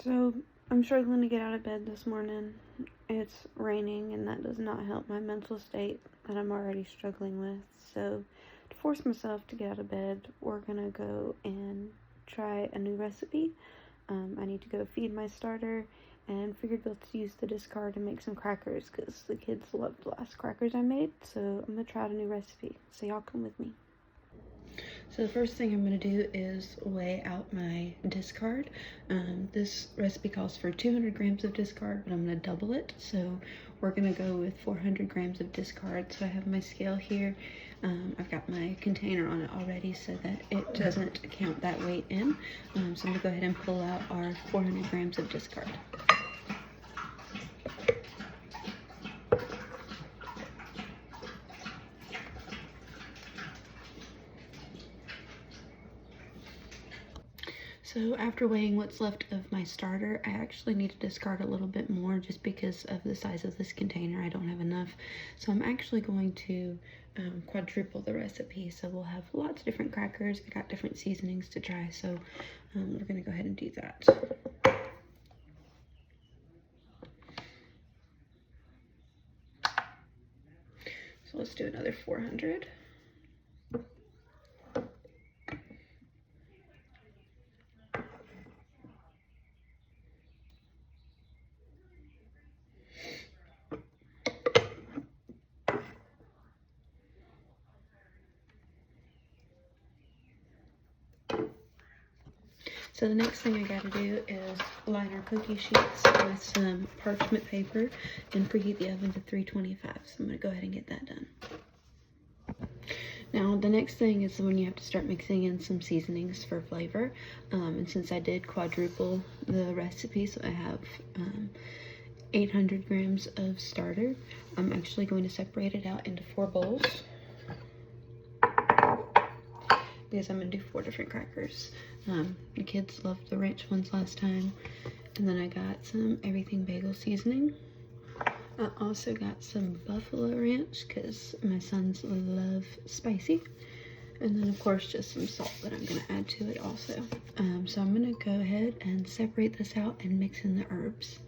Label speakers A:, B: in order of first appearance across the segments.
A: So, I'm struggling to get out of bed this morning. It's raining, and that does not help my mental state that I'm already struggling with. So, to force myself to get out of bed, we're gonna go and try a new recipe. I need to go feed my starter, and figured let's use the discard and make some crackers because the kids loved the last crackers I made. So, I'm gonna try out a new recipe. So, y'all come with me. So the first thing I'm going to do is weigh out my discard. This recipe calls for 200 grams of discard, but I'm going to double it. So we're going to go with 400 grams of discard. So I have my scale here. I've got my container on it already so that it doesn't count that weight in. So I'm going to go ahead and pull out our 400 grams of discard. So after weighing what's left of my starter, I actually need to discard a little bit more just because of the size of this container. I don't have enough. So I'm actually going to quadruple the recipe. So we'll have lots of different crackers. I got different seasonings to try. So we're gonna go ahead and do that. So let's do another 400. So the next thing I gotta do is line our cookie sheets with some parchment paper and preheat the oven to 325. So I'm gonna go ahead and get that done. Now the next thing is when you have to start mixing in some seasonings for flavor. And since I did quadruple the recipe, so I have 800 grams of starter, I'm actually going to separate it out into 4 bowls, because I'm gonna do 4 different crackers. The kids loved the ranch ones last time. And then I got some everything bagel seasoning. I also got some buffalo ranch because my sons love spicy. And then of course just some salt that I'm gonna add to it also. So I'm gonna go ahead and separate this out and mix in the herbs.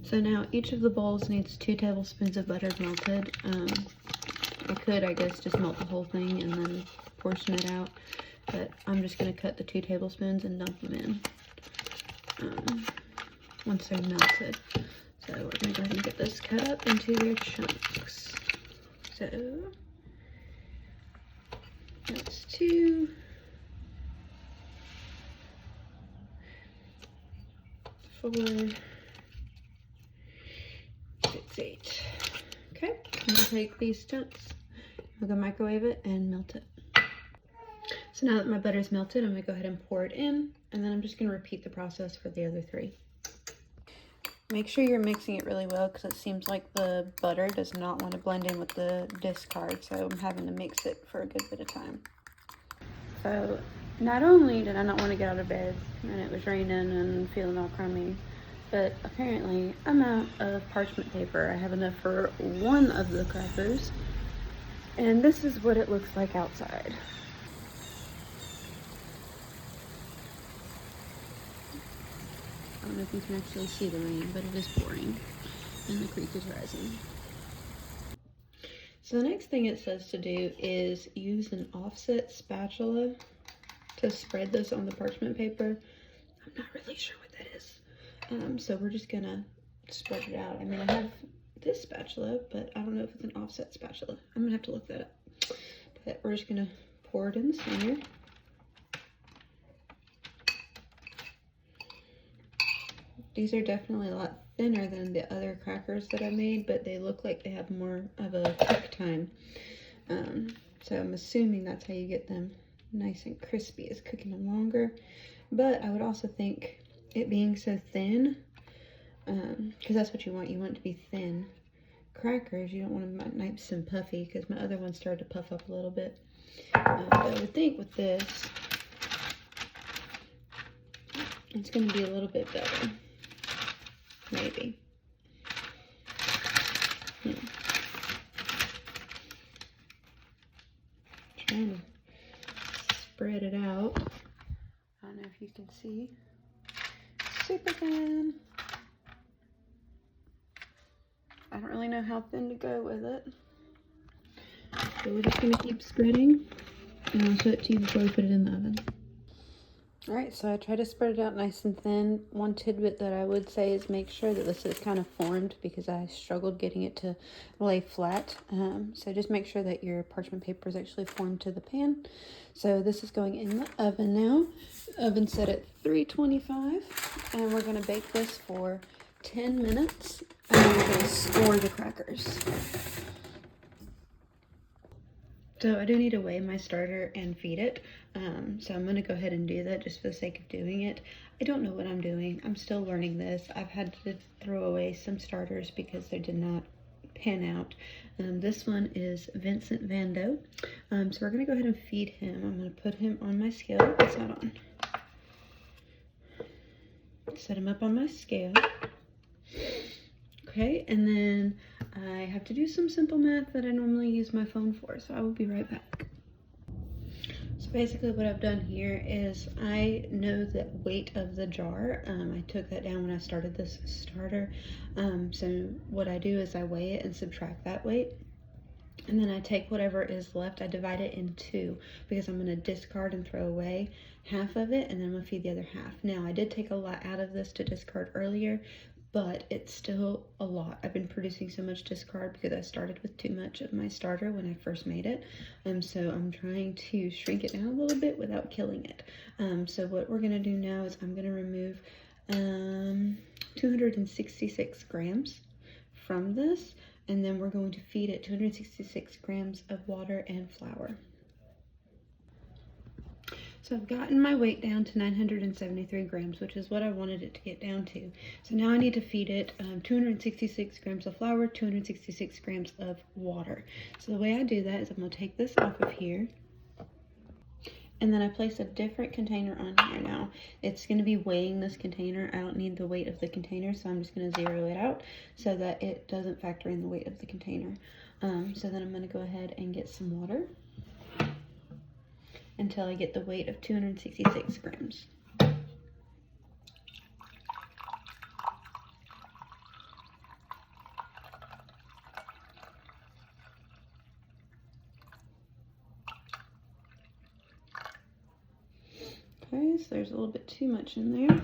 A: So now each of the bowls needs 2 tablespoons of butter melted. I could, I guess, just melt the whole thing and then portion it out, but I'm just gonna cut the 2 tablespoons and dump them in once they're melted. So we're gonna go ahead and get this cut up into their chunks. So that's 2, 4, 6, 8. Okay, I'm gonna take these chunks, I'm gonna microwave it and melt it. So now that my butter's melted, I'm gonna go ahead and pour it in, and then I'm just gonna repeat the process for the other 3. Make sure you're mixing it really well because it seems like the butter does not want to blend in with the discard, so I'm having to mix it for a good bit of time. So not only did I not want to get out of bed and it was raining and feeling all crummy, but apparently I'm out of parchment paper. I have enough for 1 of the crackers, and this is what it looks like outside. I don't know if you can actually see the rain, but it is pouring and the creek is rising. So the next thing it says to do is use an offset spatula to spread this on the parchment paper. I'm not really sure what that is. So we're just gonna spread it out. I mean, I have this spatula, but I don't know if it's an offset spatula. I'm gonna have to look that up. But we're just gonna pour it in the center. These are definitely a lot thinner than the other crackers that I made, but they look like they have more of a cook time. So I'm assuming that's how you get them nice and crispy, is cooking them longer. But I would also think it being so thin, because that's what you want it to be thin. Crackers, you don't want them nice and puffy, because my other one started to puff up a little bit. But I would think with this, it's going to be a little bit better. Maybe. Trying to spread it out. I don't know if you can see. Super thin. I don't really know how thin to go with it. So we're just gonna keep spreading, and I'll show it to you before we put it in the oven. Alright, so I try to spread it out nice and thin. One tidbit that I would say is make sure that this is kind of formed, because I struggled getting it to lay flat. So just make sure that your parchment paper is actually formed to the pan. So this is going in the oven now. Oven set at 325, and we're going to bake this for 10 minutes, and then we're going to store the crackers. So I do need to weigh my starter and feed it. So I'm going to go ahead and do that just for the sake of doing it. I don't know what I'm doing. I'm still learning this. I've had to throw away some starters because they did not pan out. This one is Vincent Van Gogh. So we're going to go ahead and feed him. I'm going to put him on my scale. It's not on. Set him up on my scale. Okay, and then I have to do some simple math that I normally use my phone for, so I will be right back. So basically what I've done here is I know the weight of the jar. I took that down when I started this starter. So what I do is I weigh it and subtract that weight. And then I take whatever is left, I divide it in two, because I'm going to discard and throw away half of it, and then I'm going to feed the other half. Now, I did take a lot out of this to discard earlier, but it's still a lot. I've been producing so much discard because I started with too much of my starter when I first made it. So I'm trying to shrink it down a little bit without killing it. So what we're going to do now is I'm going to remove 266 grams from this, and then we're going to feed it 266 grams of water and flour. So I've gotten my weight down to 973 grams, which is what I wanted it to get down to. So now I need to feed it 266 grams of flour, 266 grams of water. So the way I do that is I'm going to take this off of here, and then I place a different container on here. Now, it's going to be weighing this container. I don't need the weight of the container, so I'm just going to zero it out so that it doesn't factor in the weight of the container. So then I'm going to go ahead and get some water until I get the weight of 266 grams. Okay, so there's a little bit too much in there.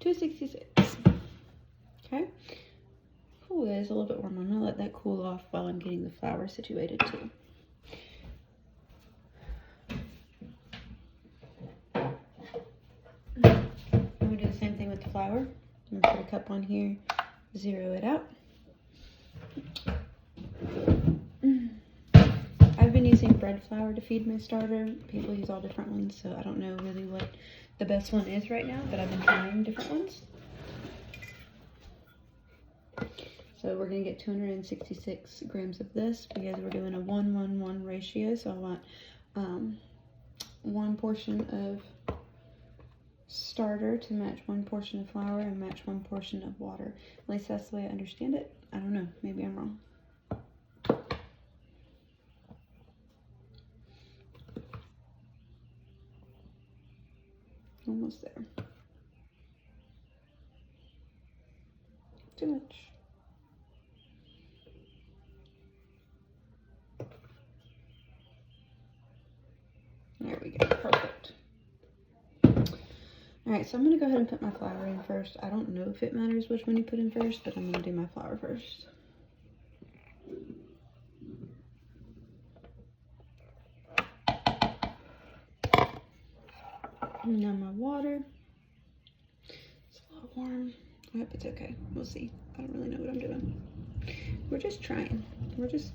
A: $2.66. Okay. Ooh, that is a little bit warm. I'm gonna let that cool off while I'm getting the flour situated too. I'm gonna do the same thing with the flour. I'm gonna put a cup on here, zero it out. I've been using bread flour to feed my starter. People use all different ones, so I don't know really what the best one is right now, but I've been trying different ones. So we're going to get 266 grams of this because we're doing a 1-1-1 ratio. So I want one portion of starter to match one portion of flour and match one portion of water. At least that's the way I understand it. I don't know. Maybe I'm wrong. Almost there. Too much. There we go. Perfect. Alright, so I'm going to go ahead and put my flour in first. I don't know if it matters which one you put in first, but I'm going to do my flour first. And now my water. It's a little warm. I hope it's okay. We'll see. I don't really know what I'm doing. We're just trying. We're just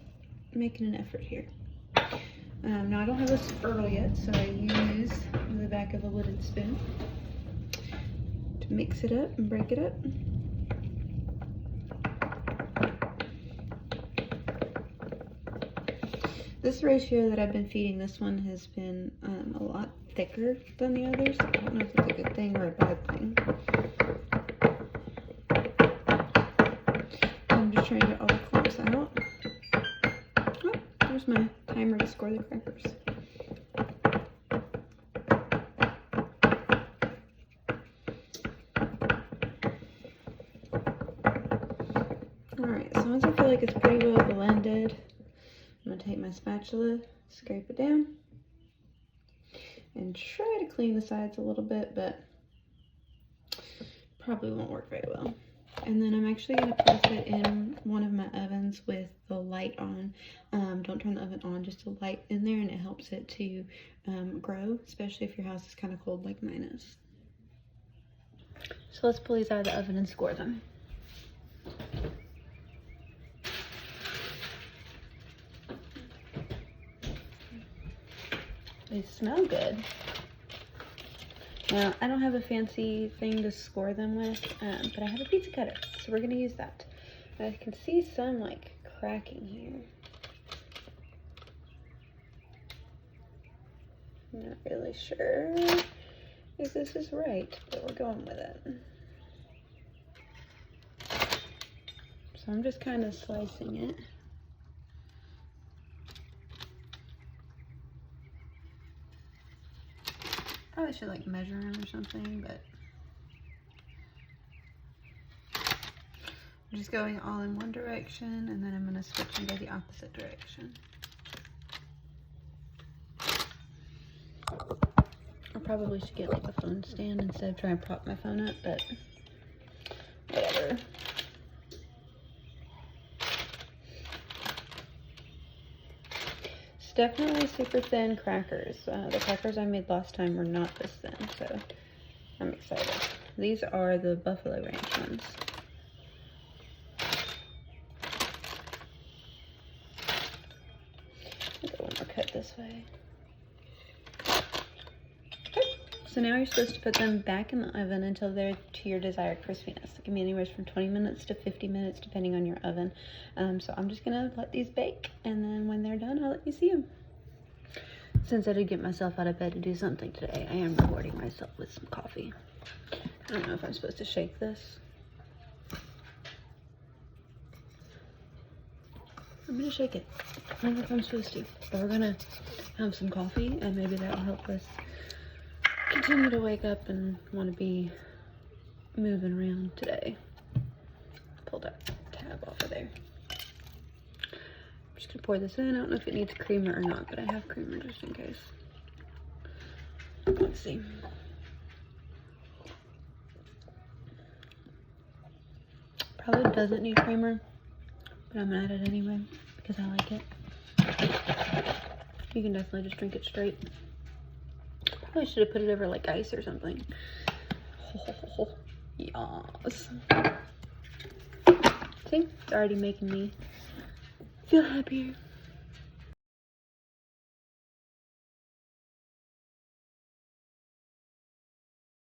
A: making an effort here. Now I don't have a spurtle yet, so I use the back of a wooden spoon to mix it up and break it up. This ratio that I've been feeding this one has been a lot thicker than the others. I don't know if it's a good thing or a bad thing. I'm just trying to get all the clumps out. Oh, there's my timer to score the crackers. Alright, so once I feel like it's pretty well blended, I'm going to take my spatula, scrape it down, and try to clean the sides a little bit, but probably won't work very well. And then I'm actually going to place it in one of my ovens with the light on. Don't turn the oven on, just a light in there, and it helps it to grow, especially if your house is kind of cold like mine is. So let's pull these out of the oven and score them. They smell good. Now, I don't have a fancy thing to score them with, but I have a pizza cutter, so we're going to use that. I can see some, like, cracking here. I'm not really sure if this is right, but we're going with it. So I'm just kind of slicing it. Probably should like measure them or something, but I'm just going all in one direction, and then I'm going to switch into the opposite direction. I probably should get like a phone stand instead of trying to prop my phone up, but whatever. It's definitely super thin crackers. The crackers I made last time were not this thin, so I'm excited. These are the Buffalo Ranch ones. I'll go one more cut this way. So now you're supposed to put them back in the oven until they're to your desired crispiness. It can be anywhere from 20 minutes to 50 minutes depending on your oven. So I'm just gonna let these bake, and then when they're done, I'll let you see them. Since I did get myself out of bed to do something today, I am rewarding myself with some coffee. I don't know if I'm supposed to shake this. I'm gonna shake it. I don't know if I'm supposed to, but we're gonna have some coffee, and maybe that will help us continue to wake up and want to be moving around today. Pull that tab off of there. I'm just gonna pour this in. I don't know if it needs creamer or not, but I have creamer just in case. Let's see. Probably doesn't need creamer, but I'm gonna add it anyway because I like it. You can definitely just drink it straight. Probably should have put it over like ice or something. Oh, yes. See, it's already making me feel happier.